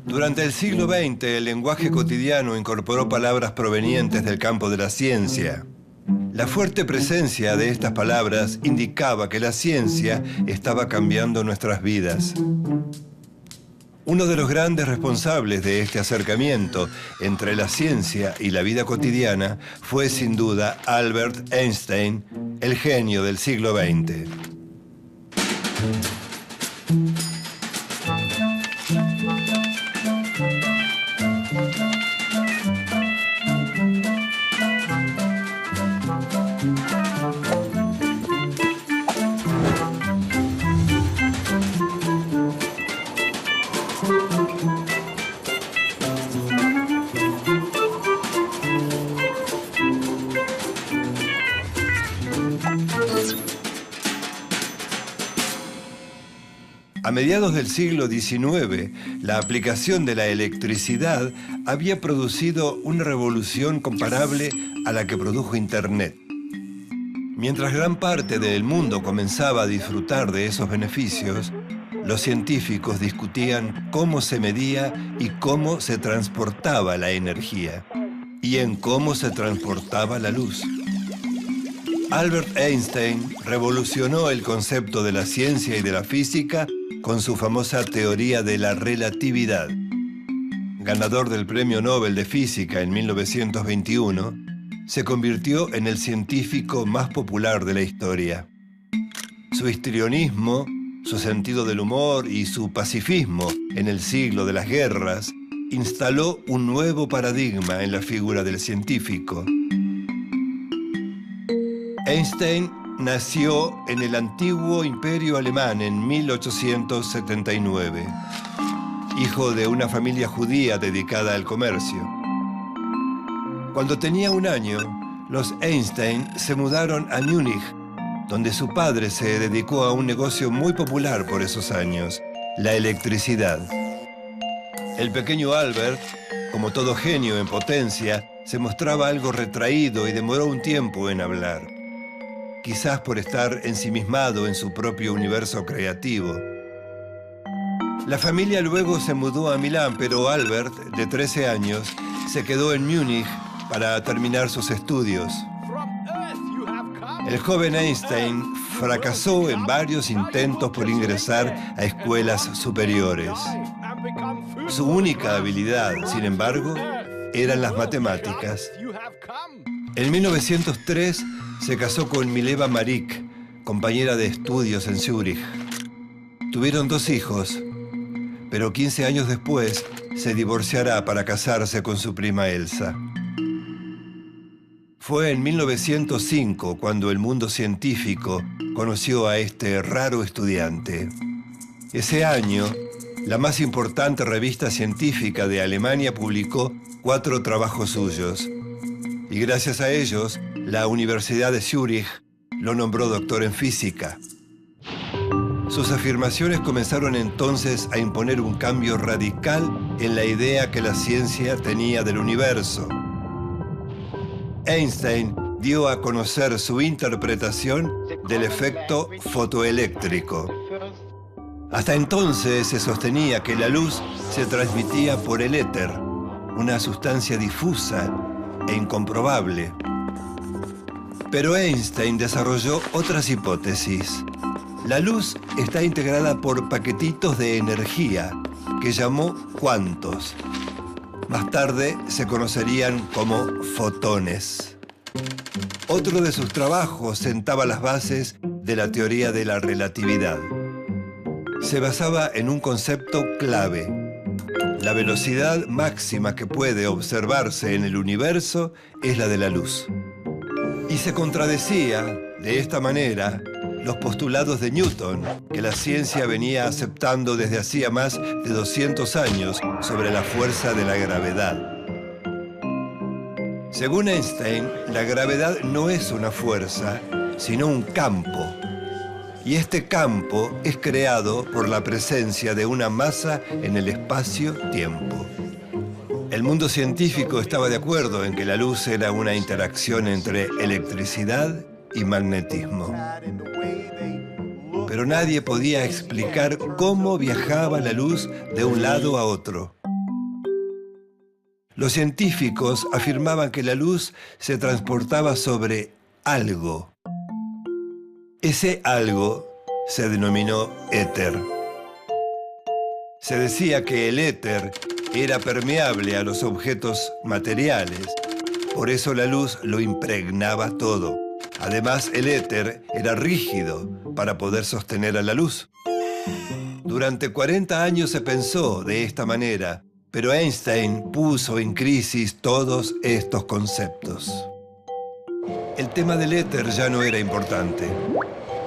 Durante el siglo XX, el lenguaje cotidiano incorporó palabras provenientes del campo de la ciencia. La fuerte presencia de estas palabras indicaba que la ciencia estaba cambiando nuestras vidas. Uno de los grandes responsables de este acercamiento entre la ciencia y la vida cotidiana fue sin duda Albert Einstein, el genio del siglo XX. A mediados del siglo XIX, la aplicación de la electricidad había producido una revolución comparable a la que produjo Internet. Mientras gran parte del mundo comenzaba a disfrutar de esos beneficios, los científicos discutían cómo se medía y cómo se transportaba la energía, y en cómo se transportaba la luz. Albert Einstein revolucionó el concepto de la ciencia y de la física con su famosa teoría de la relatividad. Ganador del Premio Nobel de Física en 1921, se convirtió en el científico más popular de la historia. Su histrionismo, su sentido del humor y su pacifismo en el siglo de las guerras instaló un nuevo paradigma en la figura del científico. Einstein nació en el antiguo Imperio Alemán en 1879, hijo de una familia judía dedicada al comercio. Cuando tenía 1 año, los Einstein se mudaron a Múnich, donde su padre se dedicó a un negocio muy popular por esos años, la electricidad. El pequeño Albert, como todo genio en potencia, se mostraba algo retraído y demoró un tiempo en hablar. Quizás por estar ensimismado en su propio universo creativo. La familia luego se mudó a Milán, pero Albert, de 13 años, se quedó en Múnich para terminar sus estudios. El joven Einstein fracasó en varios intentos por ingresar a escuelas superiores. Su única habilidad, sin embargo, eran las matemáticas. En 1903 se casó con Mileva Maric, compañera de estudios en Zúrich. Tuvieron 2 hijos, pero 15 años después se divorciará para casarse con su prima Elsa. Fue en 1905 cuando el mundo científico conoció a este raro estudiante. Ese año, la más importante revista científica de Alemania publicó 4 trabajos suyos. Y gracias a ellos, la Universidad de Zúrich lo nombró doctor en física. Sus afirmaciones comenzaron entonces a imponer un cambio radical en la idea que la ciencia tenía del universo. Einstein dio a conocer su interpretación del efecto fotoeléctrico. Hasta entonces se sostenía que la luz se transmitía por el éter, una sustancia difusa e incomprobable. Pero Einstein desarrolló otras hipótesis. La luz está integrada por paquetitos de energía que llamó cuantos. Más tarde se conocerían como fotones. Otro de sus trabajos sentaba las bases de la teoría de la relatividad. Se basaba en un concepto clave. La velocidad máxima que puede observarse en el universo es la de la luz. Y se contradecía, de esta manera, los postulados de Newton, que la ciencia venía aceptando desde hacía más de 200 años sobre la fuerza de la gravedad. Según Einstein, la gravedad no es una fuerza, sino un campo. Y este campo es creado por la presencia de una masa en el espacio-tiempo. El mundo científico estaba de acuerdo en que la luz era una interacción entre electricidad y magnetismo. Pero nadie podía explicar cómo viajaba la luz de un lado a otro. Los científicos afirmaban que la luz se transportaba sobre algo. Ese algo se denominó éter. Se decía que el éter era permeable a los objetos materiales, por eso la luz lo impregnaba todo. Además, el éter era rígido para poder sostener a la luz. Durante 40 años se pensó de esta manera, pero Einstein puso en crisis todos estos conceptos. El tema del éter ya no era importante.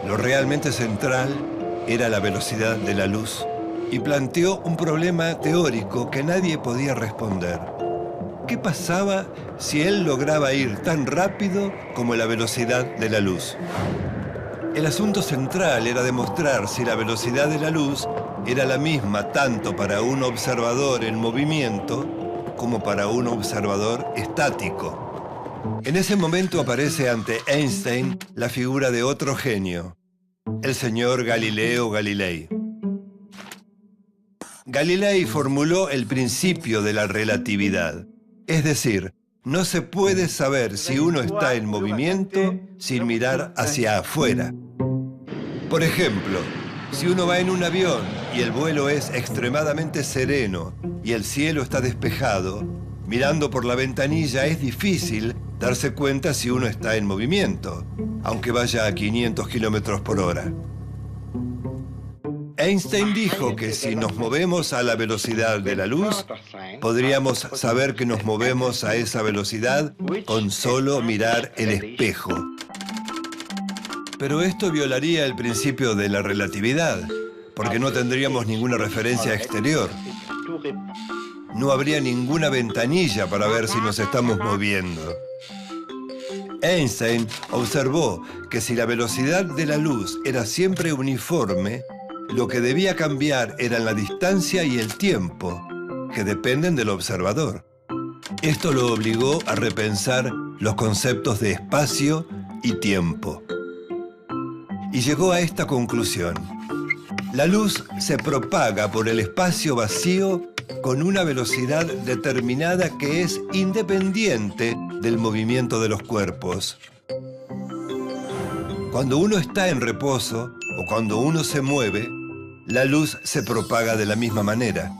Lo realmente central era la velocidad de la luz y planteó un problema teórico que nadie podía responder. ¿Qué pasaba si él lograba ir tan rápido como la velocidad de la luz? El asunto central era demostrar si la velocidad de la luz era la misma tanto para un observador en movimiento como para un observador estático. En ese momento aparece ante Einstein la figura de otro genio, el señor Galileo Galilei. Galilei formuló el principio de la relatividad, es decir, no se puede saber si uno está en movimiento sin mirar hacia afuera. Por ejemplo, si uno va en un avión y el vuelo es extremadamente sereno y el cielo está despejado, mirando por la ventanilla es difícil darse cuenta si uno está en movimiento, aunque vaya a 500 kilómetros por hora. Einstein dijo que si nos movemos a la velocidad de la luz, podríamos saber que nos movemos a esa velocidad con solo mirar el espejo. Pero esto violaría el principio de la relatividad, porque no tendríamos ninguna referencia exterior. No habría ninguna ventanilla para ver si nos estamos moviendo. Einstein observó que si la velocidad de la luz era siempre uniforme, lo que debía cambiar eran la distancia y el tiempo, que dependen del observador. Esto lo obligó a repensar los conceptos de espacio y tiempo. Y llegó a esta conclusión. La luz se propaga por el espacio vacío con una velocidad determinada que es independiente del movimiento de los cuerpos. Cuando uno está en reposo o cuando uno se mueve, la luz se propaga de la misma manera.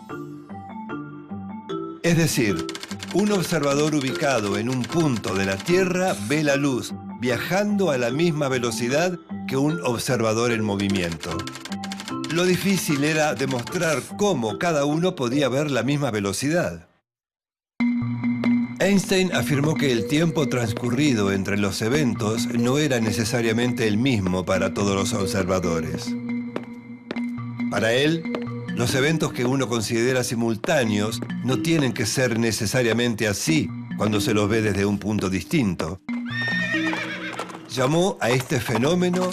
Es decir, un observador ubicado en un punto de la Tierra ve la luz viajando a la misma velocidad que un observador en movimiento. Lo difícil era demostrar cómo cada uno podía ver la misma velocidad. Einstein afirmó que el tiempo transcurrido entre los eventos no era necesariamente el mismo para todos los observadores. Para él, los eventos que uno considera simultáneos no tienen que ser necesariamente así cuando se los ve desde un punto distinto. Llamó a este fenómeno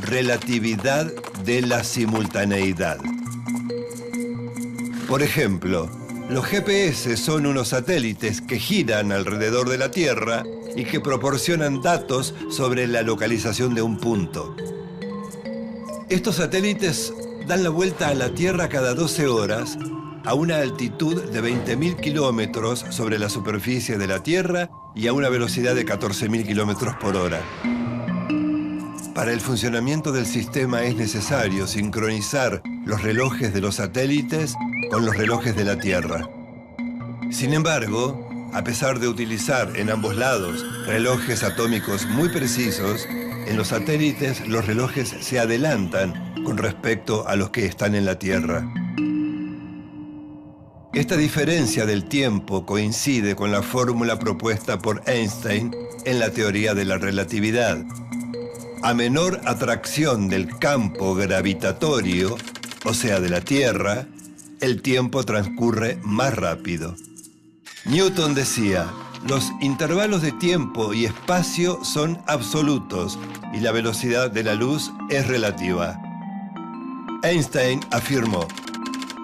relatividad de la simultaneidad. Por ejemplo, los GPS son unos satélites que giran alrededor de la Tierra y que proporcionan datos sobre la localización de un punto. Estos satélites dan la vuelta a la Tierra cada 12 horas a una altitud de 20.000 kilómetros sobre la superficie de la Tierra y a una velocidad de 14.000 kilómetros por hora. Para el funcionamiento del sistema es necesario sincronizar los relojes de los satélites con los relojes de la Tierra. Sin embargo, a pesar de utilizar en ambos lados relojes atómicos muy precisos, en los satélites los relojes se adelantan con respecto a los que están en la Tierra. Esta diferencia del tiempo coincide con la fórmula propuesta por Einstein en la teoría de la relatividad. A menor atracción del campo gravitatorio, o sea de la Tierra, el tiempo transcurre más rápido. Newton decía, los intervalos de tiempo y espacio son absolutos y la velocidad de la luz es relativa. Einstein afirmó,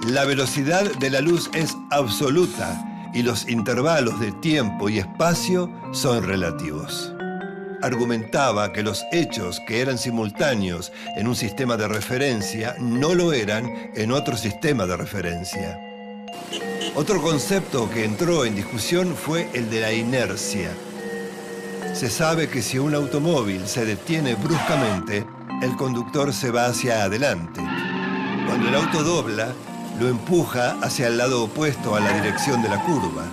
la velocidad de la luz es absoluta y los intervalos de tiempo y espacio son relativos. Argumentaba que los hechos que eran simultáneos en un sistema de referencia no lo eran en otro sistema de referencia. Otro concepto que entró en discusión fue el de la inercia. Se sabe que si un automóvil se detiene bruscamente, el conductor se va hacia adelante. Cuando el auto dobla, lo empuja hacia el lado opuesto a la dirección de la curva.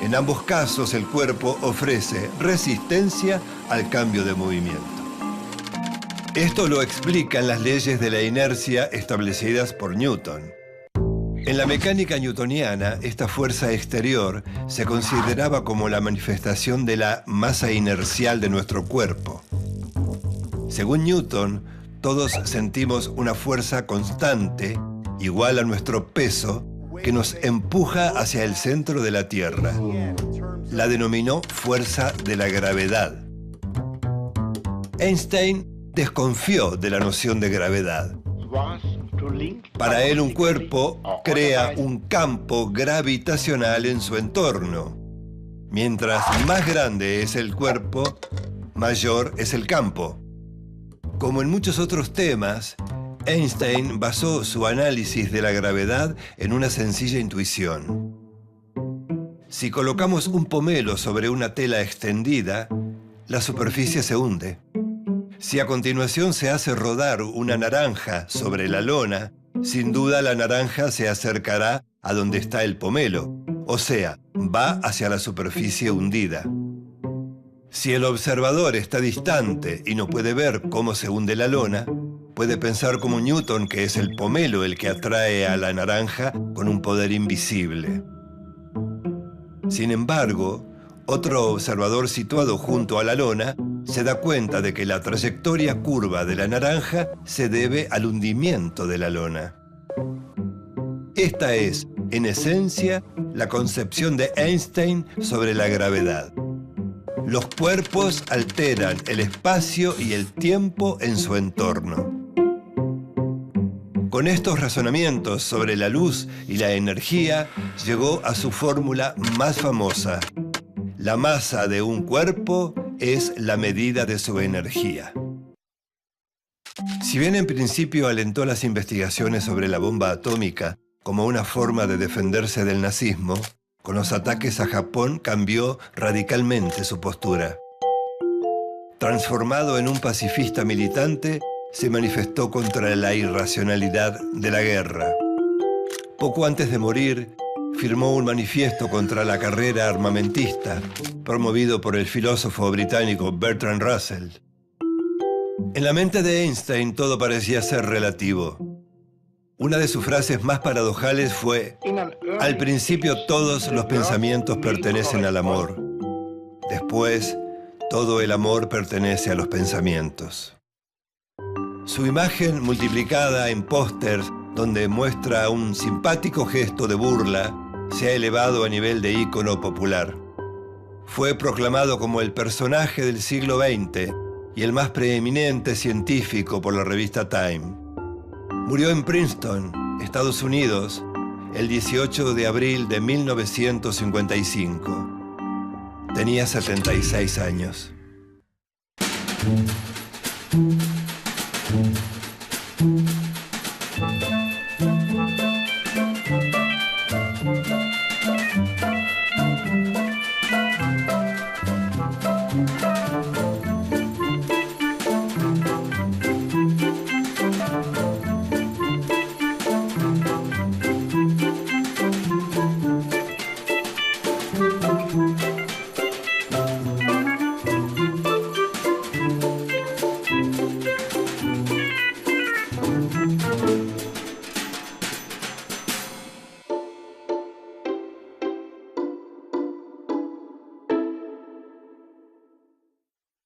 En ambos casos, el cuerpo ofrece resistencia al cambio de movimiento. Esto lo explican las leyes de la inercia establecidas por Newton. En la mecánica newtoniana, esta fuerza exterior se consideraba como la manifestación de la masa inercial de nuestro cuerpo. Según Newton, todos sentimos una fuerza constante, igual a nuestro peso, que nos empuja hacia el centro de la Tierra. La denominó fuerza de la gravedad. Einstein desconfió de la noción de gravedad. Para él, un cuerpo crea un campo gravitacional en su entorno. Mientras más grande es el cuerpo, mayor es el campo. Como en muchos otros temas, Einstein basó su análisis de la gravedad en una sencilla intuición. Si colocamos un pomelo sobre una tela extendida, la superficie se hunde. Si a continuación se hace rodar una naranja sobre la lona, sin duda la naranja se acercará a donde está el pomelo, o sea, va hacia la superficie hundida. Si el observador está distante y no puede ver cómo se hunde la lona, puede pensar como Newton que es el pomelo el que atrae a la naranja con un poder invisible. Sin embargo, otro observador situado junto a la lona se da cuenta de que la trayectoria curva de la naranja se debe al hundimiento de la lona. Esta es, en esencia, la concepción de Einstein sobre la gravedad. Los cuerpos alteran el espacio y el tiempo en su entorno. Con estos razonamientos sobre la luz y la energía, llegó a su fórmula más famosa. La masa de un cuerpo es la medida de su energía. Si bien en principio alentó las investigaciones sobre la bomba atómica como una forma de defenderse del nazismo, con los ataques a Japón cambió radicalmente su postura. Transformado en un pacifista militante, se manifestó contra la irracionalidad de la guerra. Poco antes de morir, firmó un manifiesto contra la carrera armamentista, promovido por el filósofo británico Bertrand Russell. En la mente de Einstein todo parecía ser relativo. Una de sus frases más paradojales fue: al principio todos los pensamientos pertenecen al amor. Después, todo el amor pertenece a los pensamientos. Su imagen multiplicada en pósters donde muestra un simpático gesto de burla se ha elevado a nivel de ícono popular. Fue proclamado como el personaje del siglo XX y el más preeminente científico por la revista Time. Murió en Princeton, Estados Unidos, el 18 de abril de 1955. Tenía 76 años.